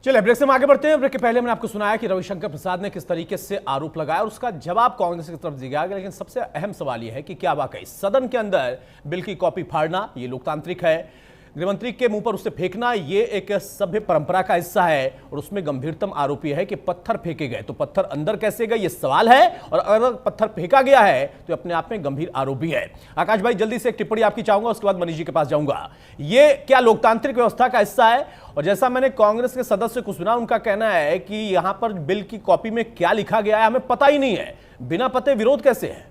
चलिए ब्रेक से हम आगे बढ़ते हैं। ब्रेक के पहले मैंने आपको सुनाया कि रविशंकर प्रसाद ने किस तरीके से आरोप लगाया और उसका जवाब कांग्रेस की तरफ दिया गया। लेकिन सबसे अहम सवाल यह है कि क्या वाकई सदन के अंदर बिल की कॉपी फाड़ना ये लोकतांत्रिक है? गृहमंत्री के मुंह पर उसे फेंकना ये एक सभ्य परंपरा का हिस्सा है? और उसमें गंभीरतम आरोप यह है कि पत्थर फेंके गए, तो पत्थर अंदर कैसे गए ये सवाल है। और अगर पत्थर फेंका गया है तो अपने आप में गंभीर आरोप भी है। आकाश भाई, जल्दी से एक टिप्पणी आपकी चाहूंगा, उसके बाद मनीष जी के पास जाऊंगा। ये क्या लोकतांत्रिक व्यवस्था का हिस्सा है? और जैसा मैंने कांग्रेस के सदस्य को सुना, उनका कहना है कि यहां पर बिल की कॉपी में क्या लिखा गया है हमें पता ही नहीं है। बिना पते विरोध कैसे है?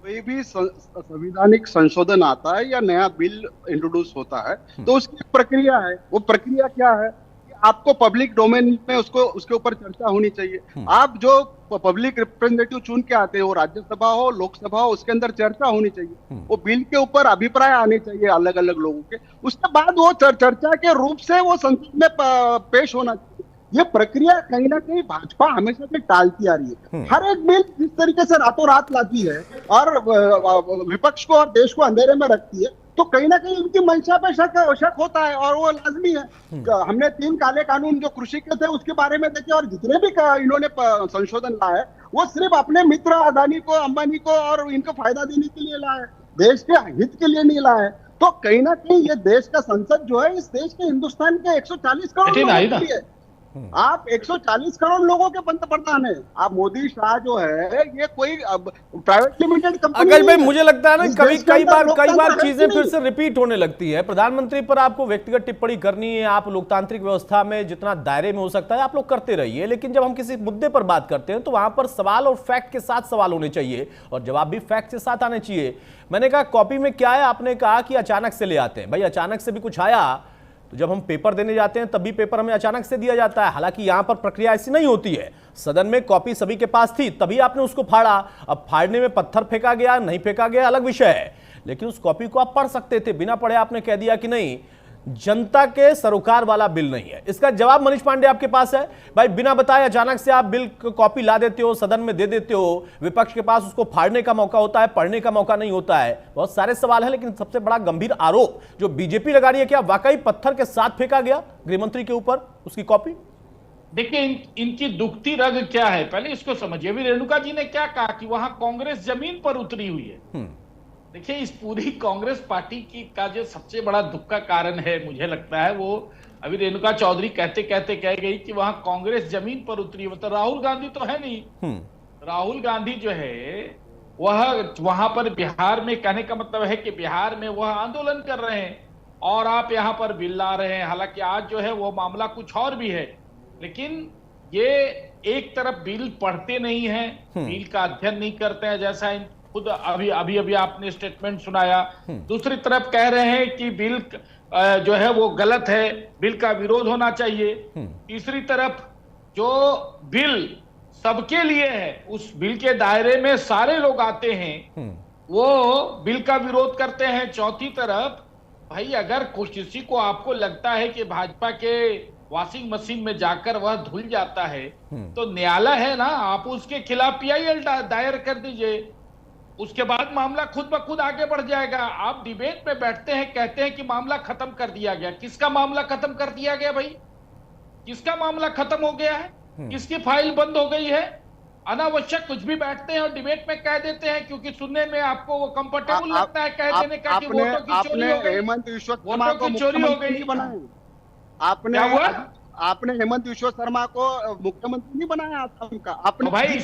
कोई भी संवैधानिक संशोधन आता है या नया बिल इंट्रोड्यूस होता है तो उसकी एक प्रक्रिया है। वो प्रक्रिया क्या है कि आपको पब्लिक डोमेन में उसके ऊपर चर्चा होनी चाहिए। आप जो पब्लिक रिप्रेजेंटेटिव चुन के आते हो, राज्यसभा हो लोकसभा हो, उसके अंदर चर्चा होनी चाहिए। वो बिल के ऊपर अभिप्राय आने चाहिए अलग अलग लोगों के। उसके बाद वो चर्चा के रूप से वो संसद में पेश होना चाहिए। ये प्रक्रिया कहीं ना कहीं भाजपा हमेशा से टालती आ रही है। हर एक बिल जिस तरीके से रातों रात लाती है और विपक्ष को और देश को अंधेरे में रखती है, तो कहीं ना कहीं इनकी मंशा पे शक होता है और वो लाजमी है। हमने 3 काले कानून जो कृषि के थे उसके बारे में देखे, और जितने भी इन्होंने संशोधन लाए वो सिर्फ अपने मित्र अदानी को, अंबानी को और इनको फायदा देने के लिए लाए, देश के हित के लिए नहीं लाए। तो कहीं ना कहीं ये देश का संसद जो है इस देश के हिंदुस्तान के 140 करोड़ लोगों के लिए, आप 140 करोड़ लोगों के पंतप्रधान हैं। आप मोदी शाह जो है ये कोई प्राइवेट लिमिटेड कंपनी। अगर भाई मुझे लगता है ना कई बार चीजें फिर से रिपीट होने लगती है। प्रधानमंत्री पर आपको व्यक्तिगत टिप्पणी करनी है, आप लोकतांत्रिक व्यवस्था में जितना दायरे में हो सकता है आप लोग करते रहिए, लेकिन जब हम किसी मुद्दे पर बात करते हैं तो वहां पर सवाल और फैक्ट के साथ सवाल होने चाहिए और जवाब भी फैक्ट के साथ आने चाहिए। मैंने कहा कॉपी में क्या है, आपने कहा कि अचानक से ले आते हैं। भाई अचानक से भी कुछ आया तो जब हम पेपर देने जाते हैं तब भी पेपर हमें अचानक से दिया जाता है। हालांकि यहां पर प्रक्रिया ऐसी नहीं होती है। सदन में कॉपी सभी के पास थी, तभी आपने उसको फाड़ा। अब फाड़ने में पत्थर फेंका गया नहीं फेंका गया अलग विषय है, लेकिन उस कॉपी को आप पढ़ सकते थे। बिना पढ़े आपने कह दिया कि नहीं, जनता के सरोकार वाला बिल नहीं है। इसका जवाब मनीष पांडे आपके पास है। भाई बिना बताए अचानक से आप बिल कॉपी ला देते हो, सदन में दे देते हो। विपक्ष के पास उसको फाड़ने का मौका होता है, पढ़ने का मौका नहीं होता है। बहुत सारे सवाल है, लेकिन सबसे बड़ा गंभीर आरोप जो बीजेपी लगा रही है, क्या वाकई पत्थर के साथ फेंका गया गृहमंत्री के ऊपर उसकी कॉपी? देखिए इनकी दुखती रग क्या है, पहले इसको समझिए। अभी रेणुका जी ने क्या कहा कि वहां कांग्रेस जमीन पर उतरी हुई है। देखिए इस पूरी कांग्रेस पार्टी का जो सबसे बड़ा दुख का कारण है, मुझे लगता है वो अभी रेणुका चौधरी कहते कहते कह गई कि वहां कांग्रेस जमीन पर उतरी। मतलब राहुल गांधी तो है नहीं। राहुल गांधी जो है वह वहां पर बिहार में, कहने का मतलब है कि बिहार में वह आंदोलन कर रहे हैं और आप यहां पर बिल ला रहे हैं। हालांकि आज जो है वो मामला कुछ और भी है, लेकिन ये एक तरफ बिल पढ़ते नहीं है, बिल का अध्ययन नहीं करते हैं, जैसा खुद अभी आपने स्टेटमेंट सुनाया। दूसरी तरफ कह रहे हैं कि बिल जो है वो गलत है, बिल का विरोध होना चाहिए। तीसरी तरफ जो बिल सबके लिए है, उस बिल के दायरे में सारे लोग आते हैं, वो बिल का विरोध करते हैं। चौथी तरफ भाई अगर किसी को आपको लगता है कि भाजपा के वॉशिंग मशीन में जाकर वह धुल जाता है तो न्यायालय है ना, आप उसके खिलाफ PIL दायर कर दीजिए। उसके बाद मामला खुद ब खुद आगे बढ़ जाएगा। आप डिबेट में बैठते हैं, कहते हैं कि मामला खत्म कर दिया गया। किसका मामला खत्म कर दिया गया भाई? किसका मामला खत्म हो गया है? किसकी फाइल बंद हो गई है? अनावश्यक कुछ भी बैठते हैं और डिबेट में कह देते हैं क्योंकि सुनने में आपको वो कंफर्टेबल लगता है कह देने का कि वोटों की चोरी हो गई, हेमंत विश्व वोटों की चोरी हो गई। आपने हेमंत विश्व शर्मा को मुख्यमंत्री नहीं बनाया असम का, आपने भाई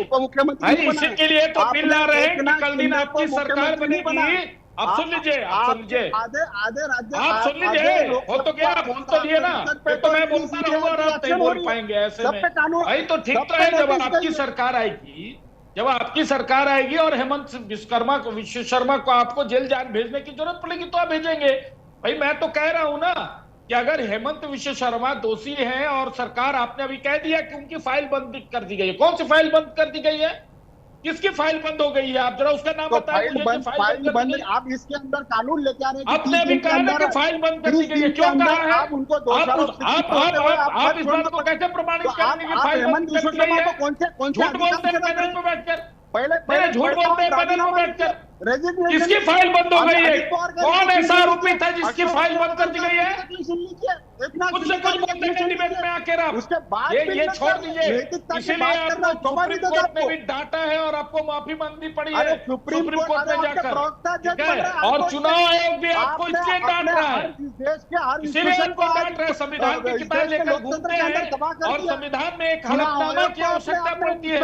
उप मुख्यमंत्री इसी के लिए तो बिल ला रहे हैं कि कल दिन आपकी सरकार बनेगी। आप सुन लीजिए, आप सुन लीजिए, आधे राज्य आप सुन लीजिए। हो तो क्या, आप बोल तो दिए ना, तो मैं बोलता रहूंगा और आप नहीं बोल पाएंगे ऐसे में। भाई तो ठीक तो है, जब आपकी सरकार आएगी, जब आपकी सरकार आएगी और हेमंत विश्व शर्मा को आपको जेल जान भेजने की जरूरत पड़ेगी तो आप भेजेंगे। भाई मैं तो कह रहा हूं ना कि अगर हेमंत विश्व शर्मा दोषी हैं और सरकार, आपने अभी कह दिया कि उनकी फाइल बंद कर दी गई है, कौन सी फाइल बंद कर दी गई है? किसकी फाइल बंद हो गई है? आप जरा उसका नाम बताएं मुझे। फाइल बंद, आप इसके अंदर कानून लेके आ रहे हैं। आपने अभी कहा ना कि फाइल बंद कर दी गई है, क्यों कहा है? आप उनको आप इस बात को कैसे प्रमाणित करेंगे कि फाइल बंद कर दी गई है? कौन से झूठ बोलते हैं पैनल पे बैठकर, पहले झूठ बोलते हैं पैनल पे बैठकर। किसकी फाइल बंद हो गई है? कौन ऐसा आरोपी था जिसकी फाइल बंद कर दी गई है? मुझसे कुछ बोलते हैं डिबेट में आकर आप ये छोड़ दीजिए। इसीलिए आपको सुप्रीम कोर्ट ने भी डांटा है और आपको माफी मांगनी पड़ी है सुप्रीम कोर्ट में जाकर, ठीक है? और चुनाव आयोग भी आपको इसलिए डांट रहा है, इसीलिए आपको डांट रहा है। संविधान की किताब लेकर घूमते हैं और संविधान में एक हलफनामा की आवश्यकता पड़ती है,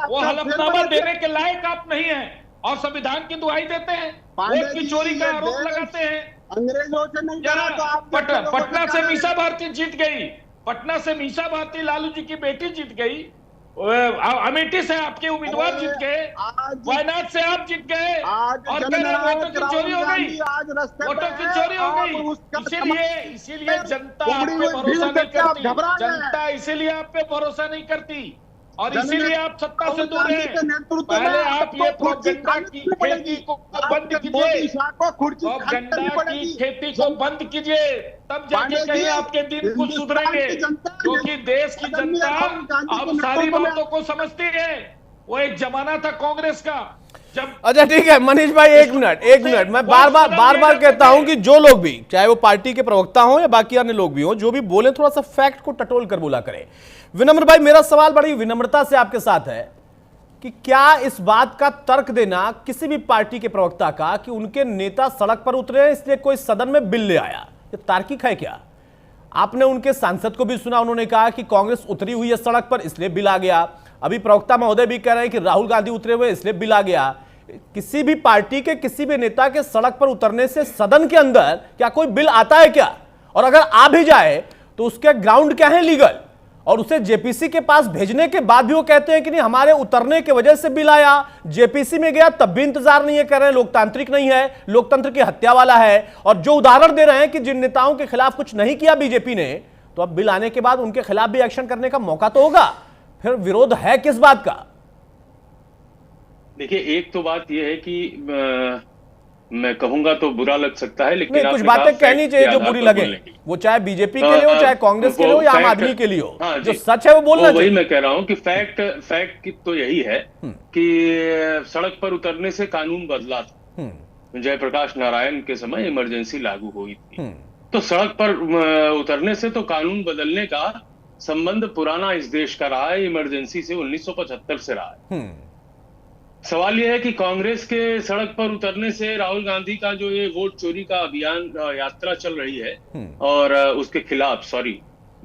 वो हलफनामा देने के लायक आप नहीं है और संविधान की दुहाई देते हैं, वोट की चोरी का आरोप लगाते हैं। अंग्रेजों से नहीं यार पटना से मीसा भारती जीत गई, पटना से मीसा भारती लालू जी की बेटी जीत गई, अमेठी से आपके उम्मीदवार जीत गए, वायनाड से आप जीत गए और वोटों की चोरी हो गई, वोटों की चोरी हो गई। इसीलिए जनता आप पे भरोसा नहीं करती, जनता इसीलिए आप पे भरोसा नहीं करती और इसीलिए आप सत्ता से दूर हैं। पहले आप ये प्रोपेगेंडा की खेती को बंद कीजिए, प्रोपेगेंडा की खेती को बंद कीजिए, तब जाके कहीं आपके दिन कुछ सुधरेंगे, क्योंकि देश की जनता अब सारी बातों को समझती है। वो एक जमाना था कांग्रेस का जब। अच्छा ठीक है मनीष भाई, एक मिनट मैं बार बार कहता हूं कि जो लोग भी, चाहे वो पार्टी के प्रवक्ता हो या बाकी अन्य लोग भी हो, जो भी बोले थोड़ा सा फैक्ट को टटोल कर बोला करें। विनम्र भाई, मेरा सवाल बड़ी विनम्रता से आपके साथ है कि क्या इस बात का तर्क देना किसी भी पार्टी के प्रवक्ता का कि उनके नेता सड़क पर उतरे हैं इसलिए कोई सदन में बिल ले आया, ये तार्किक है क्या? आपने उनके सांसद को भी सुना, उन्होंने कहा कि कांग्रेस उतरी हुई है सड़क पर इसलिए बिल आ गया। अभी प्रवक्ता महोदय भी कह रहे हैं कि राहुल गांधी उतरे हुए इसलिए बिल आ गया। किसी भी पार्टी के किसी भी नेता के सड़क पर उतरने से सदन के अंदर क्या कोई बिल आता है क्या? और अगर आ भी जाए तो उसके ग्राउंड क्या है लीगल? और उसे जेपीसी के पास भेजने के बाद भी वो कहते हैं कि नहीं हमारे उतरने की वजह से बिल आया, जेपीसी में गया तब भी इंतजार नहीं है, कह रहे हैं लोकतांत्रिक नहीं है, लोकतंत्र की हत्या वाला है। और जो उदाहरण दे रहे हैं कि जिन नेताओं के खिलाफ कुछ नहीं किया बीजेपी ने, तो अब बिल आने के बाद उनके खिलाफ भी एक्शन करने का मौका तो होगा। फिर विरोध है किस बात का? देखिए, एक तो बात यह है कि मैं कहूंगा तो बुरा लग सकता है, लेकिन कुछ बातें कहनी चाहिए जो बुरी लगे, वो चाहे बीजेपी के लिए हो, चाहे कांग्रेस के लिए हो या आम आदमी के लिए हो। जो सच है वो बोलना चाहिए। वही मैं कह रहा हूं कि फैक्ट की तो यही है कि सड़क पर उतरने से कानून बदला था। जयप्रकाश नारायण के समय इमरजेंसी लागू हुई थी, तो सड़क पर उतरने से तो कानून बदलने का संबंध पुराना इस देश का रहा है, इमरजेंसी से 1975 से रहा है। सवाल यह है कि कांग्रेस के सड़क पर उतरने से राहुल गांधी का जो ये वोट चोरी का अभियान यात्रा चल रही है और उसके खिलाफ, सॉरी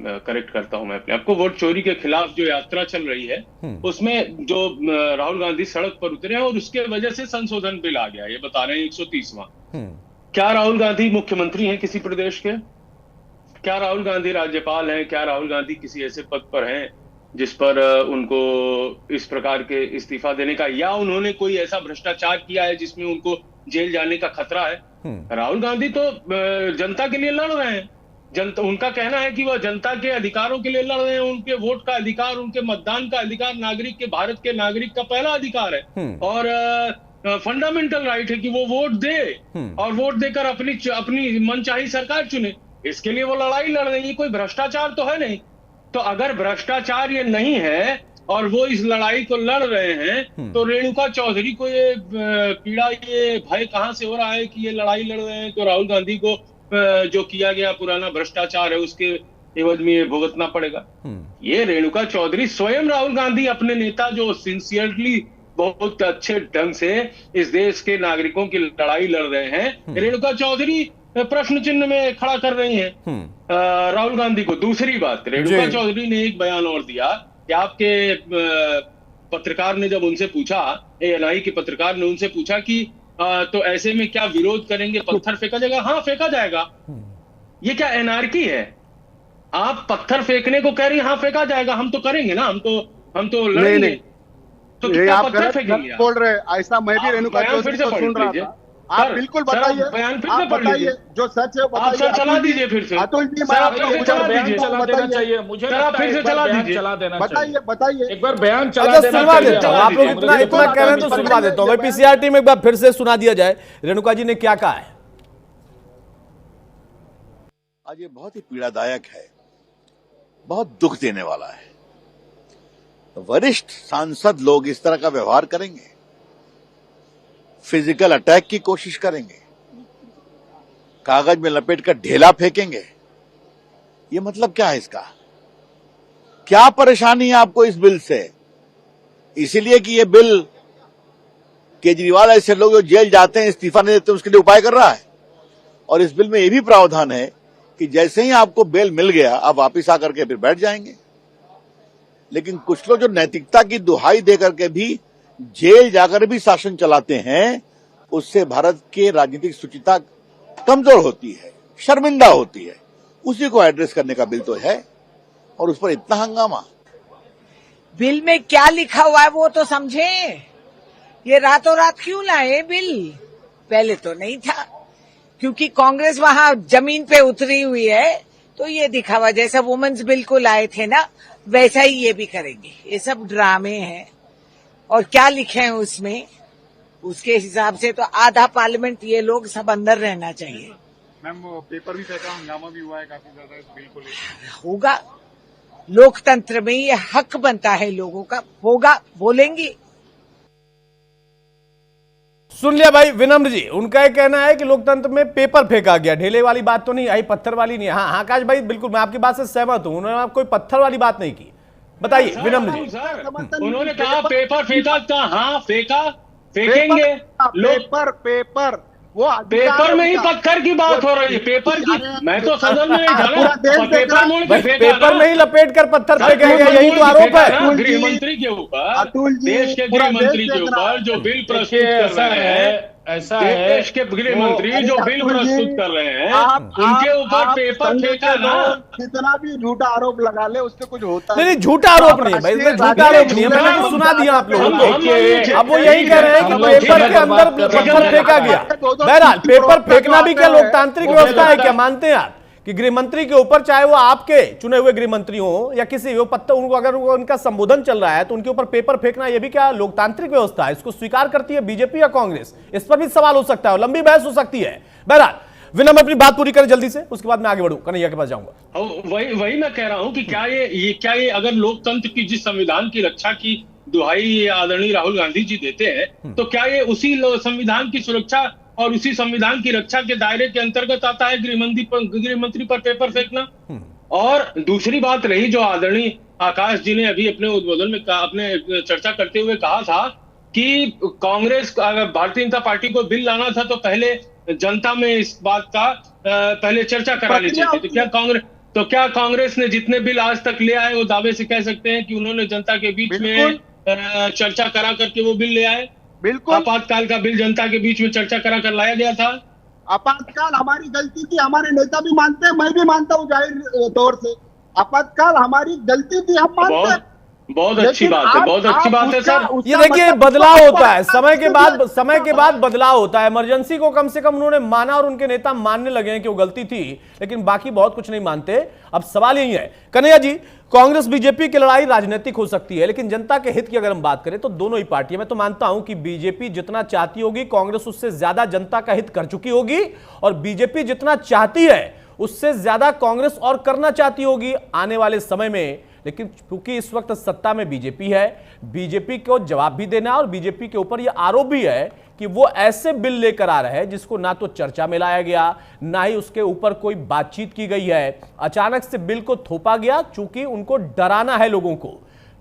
करेक्ट करता हूं मैं अपने आपको, वोट चोरी के खिलाफ जो यात्रा चल रही है उसमें जो राहुल गांधी सड़क पर उतरे हैं और उसके वजह से संशोधन बिल आ गया, ये बता रहे हैं 130वां। क्या राहुल गांधी मुख्यमंत्री हैं किसी प्रदेश के? क्या राहुल गांधी राज्यपाल हैं? क्या राहुल गांधी किसी ऐसे पद पर हैं जिस पर उनको इस प्रकार के इस्तीफा देने का, या उन्होंने कोई ऐसा भ्रष्टाचार किया है जिसमें उनको जेल जाने का खतरा है? राहुल गांधी तो जनता के लिए लड़ रहे हैं। जनता, उनका कहना है कि वह जनता के अधिकारों के लिए लड़ रहे हैं। उनके वोट का अधिकार, उनके मतदान का अधिकार नागरिक के, भारत के नागरिक का पहला अधिकार है और फंडामेंटल राइट है कि वो वोट दे और वोट देकर अपनी मनचाही सरकार चुने। इसके लिए वो लड़ाई लड़ रही है, कोई भ्रष्टाचार तो है नहीं। तो अगर भ्रष्टाचार ये नहीं है और वो इस लड़ाई को लड़ रहे हैं, तो रेणुका चौधरी को ये पीड़ा, ये भय कहां से हो रहा है कि ये लड़ाई लड़ रहे हैं तो राहुल गांधी को जो किया गया पुराना भ्रष्टाचार है उसके एवज में ये भुगतना पड़ेगा? ये रेणुका चौधरी स्वयं राहुल गांधी अपने नेता जो सिंसियरली बहुत अच्छे ढंग से इस देश के नागरिकों की लड़ाई लड़ रहे हैं, रेणुका चौधरी प्रश्न चिन्ह में खड़ा कर रही हैं राहुल गांधी को। दूसरी बात, रेणुका चौधरी ने एक बयान और दिया कि आपके पत्रकार ने जब उनसे पूछा, एएनआई के पत्रकार ने उनसे पूछा कि तो ऐसे में क्या विरोध करेंगे, पत्थर फेंका जाएगा? हाँ, फेंका जाएगा। ये क्या एनआरकी है? आप पत्थर फेंकने को कह रही हैं, हाँ फेंका जाएगा, हम तो करेंगे ना, हम तो लड़ेंगे। तो क्या पत्थर फेंकेंगे? बोल रहे ऐसा मैं भी रेणुका चौधरी को सुन रहा था। आप बिल्कुल बताइए, बयान फिर से पढ़ लीजिए जो सच है। आप सर चला दीजिए फिर से, अतुल जी, मैं आपको चला देना चाहिए, मुझे फिर से चला दीजिए, चला देना बताइए बताइए एक बार बयान चला देना सुनवा देता हूं। आप लोग इतना कह रहे हैं तो सुनवा देता हूं। पीसीआर टीम एक बार फिर से सुना दिया जाए रेणुका जी ने क्या कहा है। आज ये बहुत ही पीड़ादायक है, बहुत दुख देने वाला है। वरिष्ठ सांसद लोग इस तरह का व्यवहार करेंगे, फिजिकल अटैक की कोशिश करेंगे, कागज में लपेट कर ढेला फेंकेंगे। ये मतलब क्या है इसका? क्या परेशानी है आपको इस बिल से? इसीलिए कि ये बिल केजरीवाल ऐसे लोग जो जेल जाते हैं, इस्तीफा नहीं देते, उसके लिए उपाय कर रहा है। और इस बिल में यह भी प्रावधान है कि जैसे ही आपको बेल मिल गया, आप वापिस आकर के फिर बैठ जाएंगे। लेकिन कुछ लोग जो नैतिकता की दुहाई देकर के भी जेल जाकर भी शासन चलाते हैं, उससे भारत की राजनीतिक शुचिता कमजोर होती है, शर्मिंदा होती है। उसी को एड्रेस करने का बिल तो है, और उस पर इतना हंगामा। बिल में क्या लिखा हुआ है वो तो समझे। ये रातों रात क्यों लाए बिल? पहले तो नहीं था, क्योंकि कांग्रेस वहां जमीन पे उतरी हुई है, तो ये दिखावा जैसा वुमेन्स बिल को लाए थे ना, वैसा ही ये भी करेंगे। ये सब ड्रामे हैं। और क्या लिखे हैं उसमें, उसके हिसाब से तो आधा पार्लियामेंट ये लोग सब अंदर रहना चाहिए। मैम पेपर भी फेंका, हंगामा भी हुआ है काफी ज्यादा इस बिल को लेकर। होगा, लोकतंत्र में ये हक बनता है लोगों का, होगा, बोलेंगे। सुन लिया भाई विनम्र जी, उनका ये कहना है कि लोकतंत्र में पेपर फेंका गया, ढेले वाली बात तो नहीं आई, पत्थर वाली नहीं। हाँ आकाश भाई बिल्कुल मैं आपकी बात से सहमत हूं, उन्होंने कोई पत्थर वाली बात नहीं की। बताइए विनम्र जी। उन्होंने कहा पेपर फेंका, कहा फेंका, फेंकेंगे लोग। पेपर वो पेपर में ही पत्थर की बात हो रही है, पेपर की। मैं तो सदन में नहीं था ना, पेपर मोड़ के फेंका, पेपर में ही लपेट कर पत्थर फेंका गया, यही तो आरोप है। गृह मंत्री के ऊपर, देश के गृह मंत्री के ऊपर जो बिल प्रस्तुत कर रहे हैं, ऐसा है देश के गृह मंत्री जो बिल प्रस्तुत कर रहे हैं, उनके ऊपर पेपर फेंका ना। कितना भी झूठा आरोप लगा ले, उससे कुछ होता नहीं झूठा आरोप नहीं है भाई, इसमें झूठा आरोप नहीं है, मैंने तो सुना दिया आप लोगों को। अब वो यही कह रहे हैं कि पेपर के अंदर पत्थर फेंका गया। बहरहाल पेपर फेंकना भी क्या लोकतांत्रिक व्यवस्था है? क्या मानते हैं आप कि गृह मंत्री के ऊपर, चाहे वो आपके चुने हुए गृह मंत्री हो या किसी वो पत्थर, उनको अगर उनका संबोधन चल रहा है तो उनके ऊपर पेपर फेंकना, ये भी क्या लोकतांत्रिक व्यवस्था है? इसको स्वीकार करती है बीजेपी या कांग्रेस? इस पर भी सवाल हो सकता है और लंबी बहस हो सकती है। बहरहाल विनम्र अपनी बात पूरी करें जल्दी से, उसके बाद मैं आगे बढ़ूं, कन्हैया के पास जाऊंगा। वही मैं कह रहा हूं कि क्या ये अगर लोकतंत्र की, जिस संविधान की रक्षा की दुहाई आदरणीय राहुल गांधी जी देते हैं, तो क्या ये उसी संविधान की सुरक्षा और उसी संविधान की रक्षा के दायरे के अंतर्गत आता है गृह मंत्री पर पेपर फेंकना? और दूसरी बात रही, जो आदरणीय आकाश जी ने अभी अपने उद्बोधन में कहा, अपने चर्चा करते हुए कहा था कि कांग्रेस, अगर भारतीय जनता पार्टी को बिल लाना था तो पहले जनता में इस बात का पहले चर्चा करानी चाहिए। तो क्या कांग्रेस ने जितने बिल आज तक ले आए, वो दावे से कह सकते हैं कि उन्होंने जनता के बीच में चर्चा करा करके वो बिल ले आए? बिल्कुल। आपातकाल का बिल जनता के बीच में चर्चा करा कर लाया गया था। आपातकाल हमारी गलती थी, हमारे नेता भी मानते हैं, मैं भी मानता हूँ जाहिर तौर से। आपातकाल हमारी गलती थी, हम मानते हैं। बहुत अच्छी बात है, बहुत अच्छी बात है सर। ये देखिए बदलाव होता है, समय के बाद बदलाव होता है। इमरजेंसी को कम से कम उन्होंने माना और उनके नेता मानने लगे हैं कि वो गलती थी, लेकिन बाकी बहुत कुछ नहीं मानते। अब सवाल यही है कन्हैया जी, कांग्रेस बीजेपी की लड़ाई राजनीतिक हो सकती है, लेकिन जनता के हित की अगर हम बात करें तो दोनों ही पार्टियां, मैं तो मानता हूं कि बीजेपी जितना चाहती होगी, कांग्रेस उससे ज्यादा जनता का हित कर चुकी होगी, और बीजेपी जितना चाहती है उससे ज्यादा कांग्रेस और करना चाहती होगी आने वाले समय में। लेकिन क्योंकि इस वक्त सत्ता में बीजेपी है, बीजेपी को जवाब भी देना, और बीजेपी के ऊपर यह आरोप भी है कि वो ऐसे बिल लेकर आ रहे हैं जिसको ना तो चर्चा में लाया गया, ना ही उसके ऊपर कोई बातचीत की गई है। अचानक से बिल को थोपा गया क्योंकि उनको डराना है लोगों को।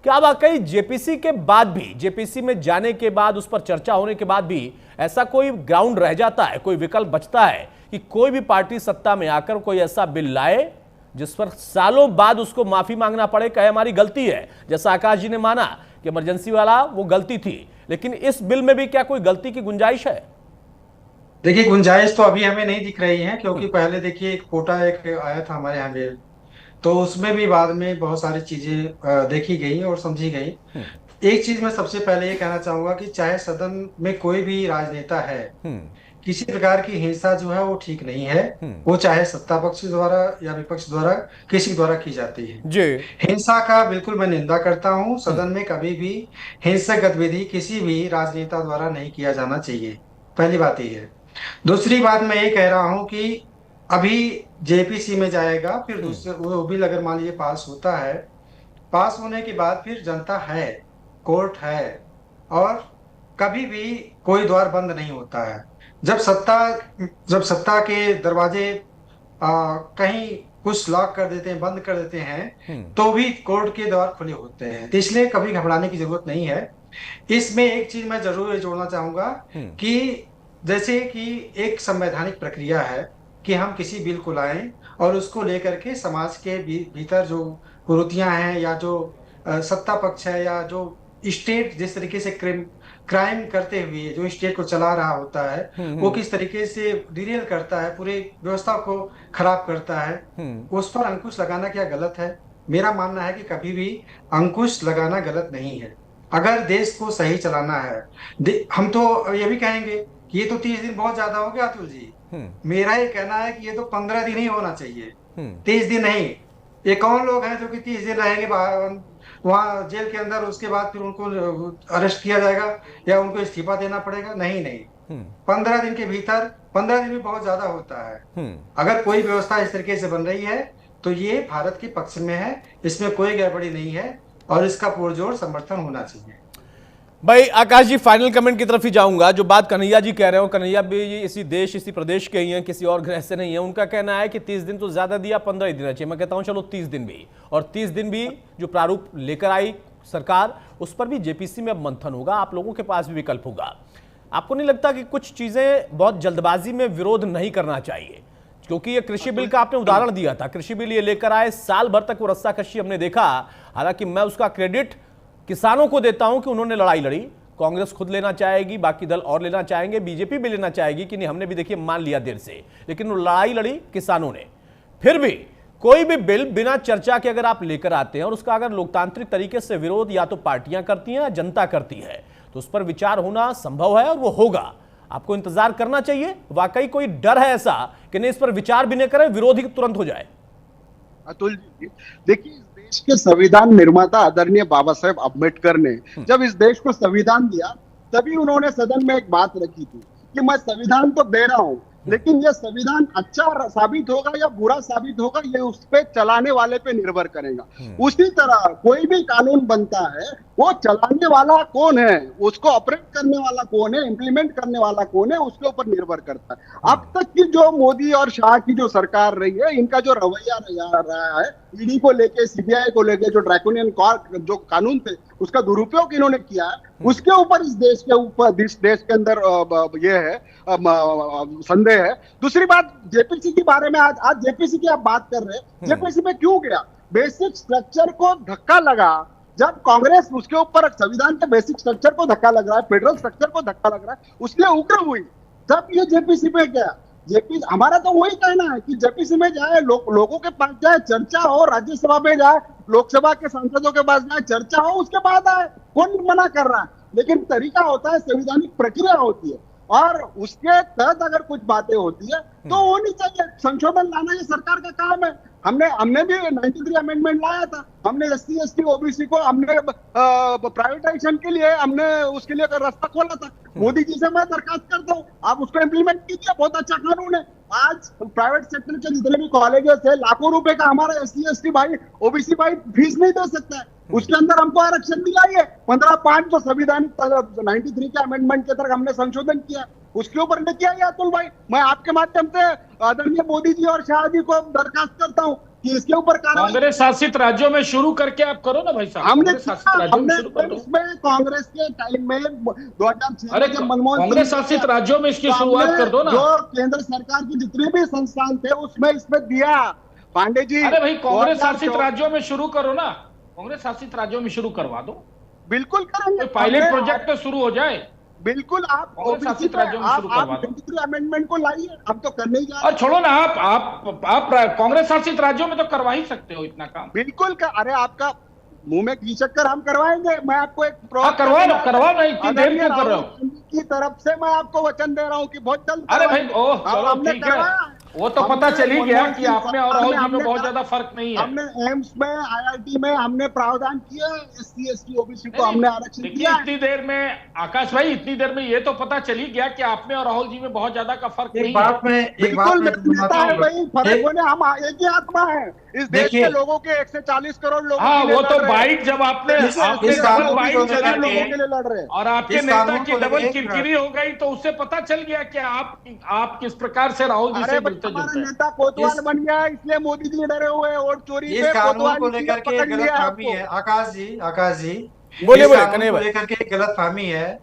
क्या वाकई जेपीसी के बाद भी, जेपीसी में जाने के बाद, उस पर चर्चा होने के बाद भी ऐसा कोई ग्राउंड रह जाता है, कोई विकल्प बचता है कि कोई भी पार्टी सत्ता में आकर कोई ऐसा बिल लाए जिस पर सालों बाद उसको माफी मांगना पड़े, कहे हमारी गलती है? जैसा आकाश जी ने माना कि इमरजेंसी वाला वो गलती थी, लेकिन इस बिल में भी क्या कोई गलती की गुंजाइश है? देखिए गुंजाइश तो अभी हमें नहीं दिख रही है, क्योंकि पहले देखिए एक कोटा एक आया था हमारे यहाँ बिल, तो उसमें भी बाद में बहुत सारी चीजें देखी गई और समझी गई। एक चीज मैं सबसे पहले ये कहना चाहूंगा कि चाहे सदन में कोई भी राजनेता है, किसी प्रकार की हिंसा जो है वो ठीक नहीं है, वो चाहे सत्ता पक्ष द्वारा या विपक्ष द्वारा, किसी द्वारा की जाती है जी। हिंसा का बिल्कुल मैं निंदा करता हूँ। सदन में कभी भी हिंसक गतिविधि किसी भी राजनेता द्वारा नहीं किया जाना चाहिए, पहली बात ये है। दूसरी बात मैं ये कह रहा हूँ कि अभी जेपीसी में जाएगा, फिर दूसरे वो बिल अगर मान लीजिए पास होता है, पास होने के बाद फिर जनता है, कोर्ट है, और कभी भी कोई द्वार बंद नहीं होता है। जब सत्ता के दरवाजे कहीं कुछ लॉक कर देते हैं, बंद कर देते हैं, तो भी कोर्ट के द्वार खुले होते हैं। तो इसलिए कभी घबराने की जरूरत नहीं है। इसमें एक चीज मैं जरूर जोड़ना चाहूंगा कि जैसे कि एक संवैधानिक प्रक्रिया है कि हम किसी बिल को लाएं और उसको लेकर के समाज के भीतर जो कुरीतियां हैं या जो सत्ता पक्ष है या जो स्टेट जिस तरीके से क्राइम करते हुए जो स्टेट को चला रहा होता है वो किस तरीके से डिरेल करता है, पूरी व्यवस्था को खराब करता है, उस पर अंकुश लगाना क्या गलत है? मेरा मानना है कि कभी भी अंकुश लगाना गलत नहीं है। अगर देश को सही चलाना है, हम तो ये भी कहेंगे कि ये तो 30 दिन बहुत ज्यादा हो गया अतुल जी। मेरा ये कहना है कि ये तो 15 दिन ही होना चाहिए, 30 दिन नहीं। ये कौन लोग हैं जो कि 30 दिन रहेंगे वहां जेल के अंदर, उसके बाद फिर उनको अरेस्ट किया जाएगा या उनको इस्तीफा देना पड़ेगा? नहीं नहीं, 15 दिन के भीतर, 15 दिन भी बहुत ज्यादा होता है। अगर कोई व्यवस्था इस तरीके से बन रही है तो ये भारत के पक्ष में है, इसमें कोई गड़बड़ी नहीं है और इसका पुरजोर समर्थन होना चाहिए। भाई आकाश जी, फाइनल कमेंट की तरफ ही जाऊंगा। जो बात कन्हैया जी कह रहे हो, कन्हैया भी इसी देश इसी प्रदेश के ही हैं, किसी और ग्रह से नहीं है। उनका कहना है कि 30 दिन तो ज्यादा दिया, 15 ही देना चाहिए। मैं कहता हूं चलो 30 दिन भी, और 30 दिन भी जो प्रारूप लेकर आई सरकार, उस पर भी जेपीसी में अब मंथन होगा, आप लोगों के पास भी विकल्प होगा। आपको नहीं लगता कि कुछ चीजें बहुत जल्दबाजी में विरोध नहीं करना चाहिए? क्योंकि ये कृषि बिल का आपने उदाहरण दिया था, कृषि बिल ये लेकर आए, साल भर तक वो रस्साकशी हमने देखा। हालांकि मैं उसका क्रेडिट किसानों को देता हूं कि उन्होंने लड़ाई लड़ी। कांग्रेस खुद लेना चाहेगी, बाकी दल और लेना चाहेंगे, बीजेपी भी लेना चाहेगी कि नहीं, हमने भी देखिए मान लिया देर से, लेकिन वो लड़ाई लड़ी किसानों ने। फिर भी कोई भी बिल बिना चर्चा के अगर आप लेकर आते हैं और उसका अगर लोकतांत्रिक तरीके से विरोध या तो पार्टियां करती हैं या जनता करती है, तो उस पर विचार होना संभव है और वो होगा। आपको इंतजार करना चाहिए। वाकई कोई डर है ऐसा कि नहीं इस पर विचार भी नहीं करें, विरोध ही तुरंत हो जाए? अतुल जी, देखिए, देश के संविधान निर्माता आदरणीय बाबा साहेब अम्बेडकर ने जब इस देश को संविधान दिया, तभी उन्होंने सदन में एक बात रखी थी कि मैं संविधान तो दे रहा हूं, लेकिन यह संविधान अच्छा साबित होगा या बुरा साबित होगा, ये उस पे चलाने वाले पे निर्भर करेगा। उसी तरह कोई भी कानून बनता है, वो चलाने वाला कौन है, उसको ऑपरेट करने वाला कौन है, इंप्लीमेंट करने वाला कौन है, उसके ऊपर निर्भर करता है। अब तक की जो मोदी और शाह की जो सरकार रही है, इनका जो रवैया रहा है, ईडी को लेके, सीबीआई को लेके, जो ड्रैकोनियन जो कानून थे उसका दुरुपयोग इन्होंने किया है, उसके ऊपर इस देश के अंदर ये है संदेह है। दूसरी बात, जेपीसी के बारे में, आज जेपीसी की आप बात कर रहे हैं, जेपीसी में क्यों गया? बेसिक स्ट्रक्चर को धक्का लगा। जब कांग्रेस उसके ऊपर संविधान के बेसिक स्ट्रक्चर को धक्का लग रहा है, फेडरल स्ट्रक्चर को धक्का लग रहा है, उसलिए उग्र हुई। जब ये जेपीसी में गया, जेपीसी, हमारा तो वही कहना है कि जेपीसी में जाए, लोगों के पास जाए, चर्चा हो, राज्यसभा में जाए, लोकसभा के सांसदों के पास जाए, चर्चा हो, उसके बाद आए। कौन मना कर रहा है? लेकिन तरीका होता है, संवैधानिक प्रक्रिया होती है, और उसके तहत अगर कुछ बातें होती है तो होनी चाहिए। संशोधन लाना ये सरकार का काम है। हमने भी 93 अमेंडमेंट लाया था। हमने SC ST OBC को हमने प्राइवेटाइजेशन के लिए हमने उसके लिए रास्ता खोला था। मोदी जी से मैं दरखास्त करता हूँ, आप उसको इम्प्लीमेंट कीजिए, बहुत अच्छा कानून है। आज प्राइवेट सेक्टर के जितने भी कॉलेजेस है, लाखों रुपए का हमारा SC ST भाई, OBC भाई फीस नहीं दे सकता है, उसके अंदर हमको आरक्षण दिलाइए। 15(5) जो संविधान 93 के अमेंडमेंट के तहत हमने संशोधन किया, उसके ऊपर लेके आइए अतुल भाई। मैं आपके माध्यम से आदरणीय मोदी जी और शाह जी को दरखास्त करता हूँ कि इसके ऊपर कांग्रेस शासित राज्यों में शुरू करके आप करो ना भाई साहब। हमने कांग्रेस के टाइम में 2006 अरे कांग्रेस शासित राज्यों में इसकी शुरुआत कर दो ना। जो केंद्र सरकार की जितने भी संस्थान थे उसमें इसमें दिया पांडे जी। अरे भाई कांग्रेस शासित राज्यों में शुरू करो ना, कांग्रेस शासित राज्यों में शुरू करवा दो। बिल्कुल करेंगे, पायलट प्रोजेक्ट तो शुरू हो जाए। बिल्कुल, आप अमेंडमेंट को लाइए, हम तो करने ही जा रहे हैं। और छोड़ो ना, आप कांग्रेस शासित राज्यों में तो करवा ही सकते हो इतना काम। बिल्कुल अरे आपका मुंह में घी शक्कर हम करवाएंगे। मैं आपको एक करवा नहीं की तरफ से मैं आपको वचन दे रहा हूँ कि बहुत जल्द। अरे भाई हमने करवाया। वो तो पता चल ही गया कि आपने और राहुल जी में बहुत ज्यादा फर्क नहीं है। हमने एम्स में, IIT में हमने प्रावधान किया, SC ST OBC को हमने आरक्षण देखिए दिया। इतनी देर में आकाश भाई, इतनी देर में ये तो पता चल ही गया कि आप में और राहुल जी में बहुत ज्यादा का फर्क नहीं है। एक बात बिल्कुल मैं नेता है भाई, फर्क होने हम एक ही आत्मा है इस देश के लोगों के, 140 करोड़ लोगों हाँ, के लिए वो तो लड़ रहे हैं। बाइट जब आपने डबल बाइट चला के और आपके नेता की डबल किरकिरी हो गई तो उससे पता चल गया कि आप किस प्रकार से राहुल जी से मिलते जुलते हैं। नेता कोतवाल बन गया, इसलिए मोदी जी डरे हुए हैं वोट चोरी इस पे। कानून को लेकर के गलतफहमी है आकाश जी बोलिए इस कानून कन्हैया को भाई। लेकर के गलतफहमी है।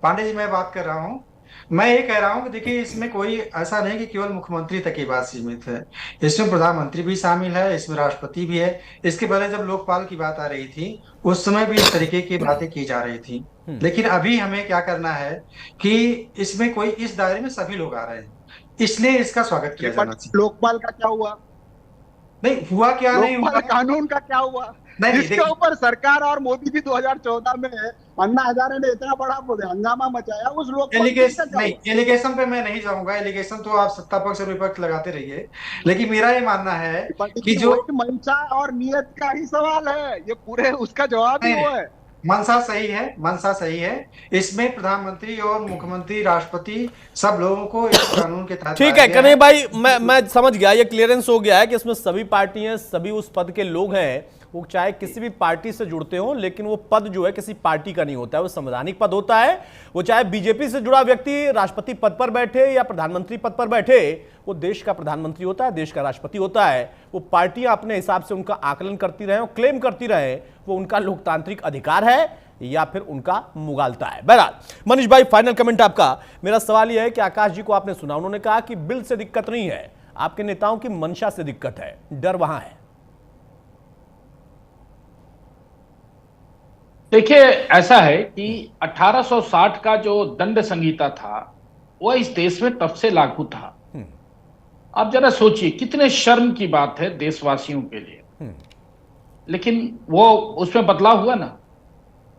पांडे जी, मैं बात कर रहा हूँ। मैं ये कह रहा हूँ कि देखिए, इसमें कोई ऐसा नहीं कि केवल मुख्यमंत्री तक की बात सीमित है। इसमें प्रधानमंत्री भी शामिल है, इसमें राष्ट्रपति भी है। इसके पहले जब लोकपाल की बात आ रही थी उस समय भी इस तरीके की बातें की जा रही थी। लेकिन अभी हमें क्या करना है कि इसमें कोई, इस दायरे में सभी लोग आ रहे हैं, इसलिए इसका स्वागत किया जाना चाहिए। लोकपाल का क्या हुआ? नहीं हुआ, क्या नहीं हुआ, कानून का क्या हुआ? नहीं, इसके ऊपर सरकार और मोदी जी 2014 में अन्ना हजारे ने इतना बड़ा हंगामा मचाया, उस एलिगेशन पे मैं नहीं जाऊंगा। एलिगेशन तो आप सत्ता पक्ष और विपक्ष लगाते रहिए, लेकिन मेरा ये मानना है कि जो मंशा और नियत का ही सवाल है, ये पूरे उसका जवाब ही वो है। मनसा सही है। इसमें प्रधानमंत्री और मुख्यमंत्री, राष्ट्रपति, सब लोगों को इस कानून के तहत। ठीक है कन्हैया भाई, मैं समझ गया, ये क्लियरेंस हो गया है कि इसमें सभी पार्टियां, सभी उस पद के लोग हैं, वो चाहे किसी भी पार्टी से जुड़ते हो, लेकिन वो पद जो है किसी पार्टी का नहीं होता है, वो संवैधानिक पद होता है। वो चाहे बीजेपी से जुड़ा व्यक्ति राष्ट्रपति पद पर बैठे या प्रधानमंत्री पद पर बैठे, वो देश का प्रधानमंत्री होता है, देश का राष्ट्रपति होता है। वो पार्टियां अपने हिसाब से उनका आकलन करती रहे और क्लेम करती रहे, वो उनका लोकतांत्रिक अधिकार है या फिर उनका मुगालता है। बहरहाल मनीष भाई, फाइनल कमेंट आपका। मेरा सवाल यह है कि आकाश जी को आपने सुना, उन्होंने कहा कि बिल से दिक्कत नहीं है, आपके नेताओं की मंशा से दिक्कत है, डर वहां है। देखिए ऐसा है कि 1860 का जो दंड संहिता था वो इस देश में तब से लागू था। आप जरा सोचिए, कितने शर्म की बात है देशवासियों के लिए, लेकिन वो उसमें बदलाव हुआ ना।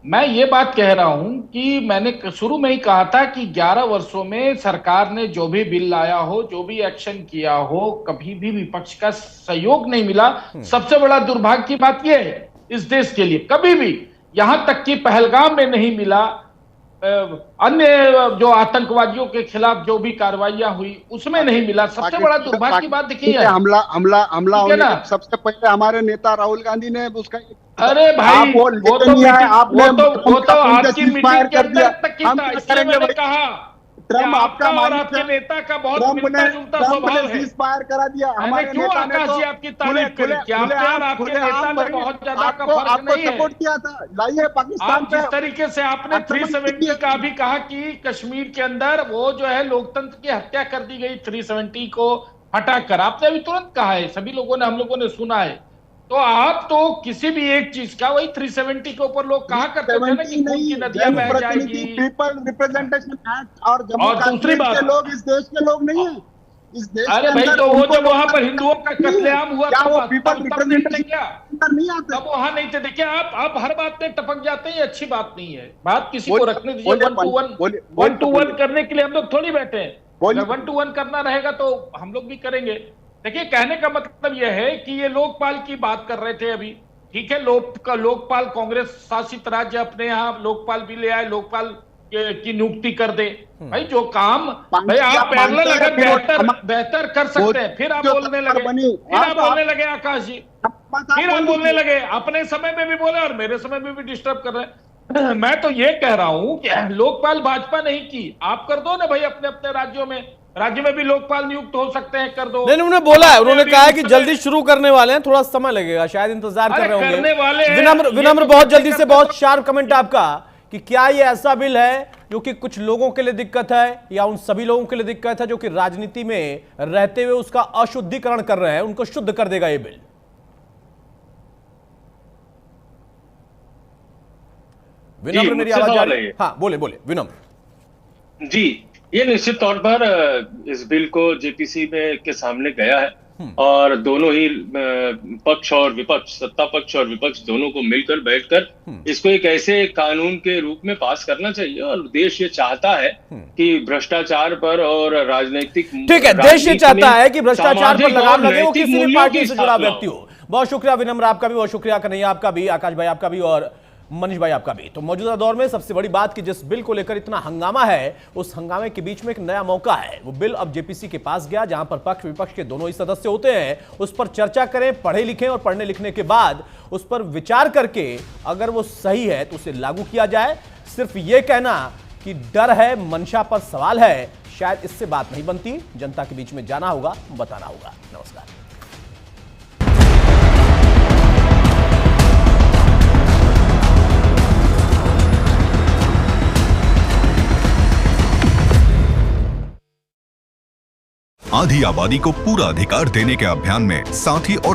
मैं ये बात कह रहा हूं कि मैंने शुरू में ही कहा था कि 11 वर्षों में सरकार ने जो भी बिल लाया हो, जो भी एक्शन किया हो, कभी भी विपक्ष का सहयोग नहीं मिला। सबसे बड़ा दुर्भाग्य की बात यह है इस देश के लिए, कभी भी, यहां तक कि पहलगाम में नहीं मिला, अन्य जो आतंकवादियों के खिलाफ जो भी कार्रवाइयां हुई उसमें नहीं मिला। सबसे बड़ा दुर्भाग्य की बात देखिए, हमला होने के सबसे पहले हमारे नेता राहुल गांधी ने उसका, अरे भाई वो तो आपकी मीटिंग के अंदर तक की था, इसलिए मैंने कहा ट्रम्प आपका और आपके नेता का बहुत मिलता जुलता स्वभाव है। फायर करा दिया हमारे क्यों नेता ने, आकाश जी आपकी तारीफ करी? क्या आपके नेता ने बहुत ज्यादा का फर्क नहीं है? सपोर्ट किया था, लाइए पाकिस्तान पे। जिस तरीके से आपने 370 का भी कहा कि कश्मीर के अंदर वो जो है लोकतंत्र की हत्या कर दी गई, 370 को हटाकर, आपने अभी तुरंत कहा है, सभी लोगों ने, हम लोगों ने सुना है। तो आप तो किसी भी एक चीज का, वही 370 के ऊपर लोग कहा करते थे ना कि खून की नदियां बह जाएगी, पीपल रिप्रेजेंटेशन एक्ट, और जम्मू दूसरी बात, के लोग इस देश के लोग नहीं है इस देश। अरे भाई, तो वो जब वहां पर हिंदुओं का कत्लेआम हुआ क्या वो पीपल रिप्रेजेंटेशन नहीं आते? अब वहां नहीं थे। देखिए आप हर बात में टपक जाते हैं, अच्छी बात नहीं है। बात किसी को रखने दीजिए, 1 to 1 करने के लिए हम लोग थोड़ी बैठे हैं। अगर 1 to 1 करना रहेगा तो हम लोग भी करेंगे। देखिए कहने का मतलब यह है कि ये लोकपाल की बात कर रहे थे अभी, ठीक है, लोकपाल कांग्रेस शासित राज्य अपने यहाँ लोकपाल भी ले आए, लोकपाल की नियुक्ति कर दे। भाई जो काम भाई आप पैरेलल अगर बेहतर कर सकते हैं, फिर आप बोलने लगे आकाश जी, फिर आप बोलने लगे, अपने समय में भी बोले और मेरे समय में भी डिस्टर्ब कर रहे हैं। मैं तो ये कह रहा हूं कि लोकपाल भाजपा नहीं की, आप कर दो ना भाई, अपने अपने राज्य में भी लोकपाल नियुक्त हो सकते हैं, कर दो। नहीं, उन्होंने बोला है, उन्होंने कहा है कि जल्दी शुरू करने वाले हैं, थोड़ा समय लगेगा, शायद इंतजार कर रहे होंगे। विनम्र बहुत जल्दी से, बहुत शार्प कमेंट आपका, कि क्या ये ऐसा बिल है जो कि कुछ लोगों के लिए दिक्कत है या उन सभी लोगों के लिए दिक्कत है जो कि राजनीति में रहते हुए उसका अशुद्धिकरण कर रहे हैं, उनको शुद्ध कर देगा ये बिल? विनम्र, मेरी आवाज आ रही है? हाँ बोले विनम्र जी। ये निश्चित तौर पर इस बिल को जेपीसी में के सामने गया है और दोनों ही पक्ष और विपक्ष, सत्ता पक्ष और विपक्ष दोनों को मिलकर बैठकर इसको एक ऐसे कानून के रूप में पास करना चाहिए। और देश ये चाहता है कि भ्रष्टाचार पर और राजनीतिक, ठीक है, देश ये चाहता है कि भ्रष्टाचार पर लगाम लगे, वो किसी भी पार्टी से जुड़ा व्यक्ति हो। बहुत शुक्रिया विनम्र आपका भी, बहुत शुक्रिया कन्हैया आपका भी, आकाश भाई आपका भी और मनीष भाई आपका भी। तो मौजूदा दौर में सबसे बड़ी बात कि जिस बिल को लेकर इतना हंगामा है, उस हंगामे के बीच में एक नया मौका है। वो बिल अब जेपीसी के पास गया, जहां पर पक्ष विपक्ष के दोनों ही सदस्य होते हैं, उस पर चर्चा करें, पढ़े लिखें और पढ़ने लिखने के बाद उस पर विचार करके अगर वो सही है तो उसे लागू किया जाए। सिर्फ ये कहना कि डर है, मंशा पर सवाल है, शायद इससे बात नहीं बनती। जनता के बीच में जाना होगा, बताना होगा। नमस्कार। आधी आबादी को पूरा अधिकार देने के अभियान में साथी और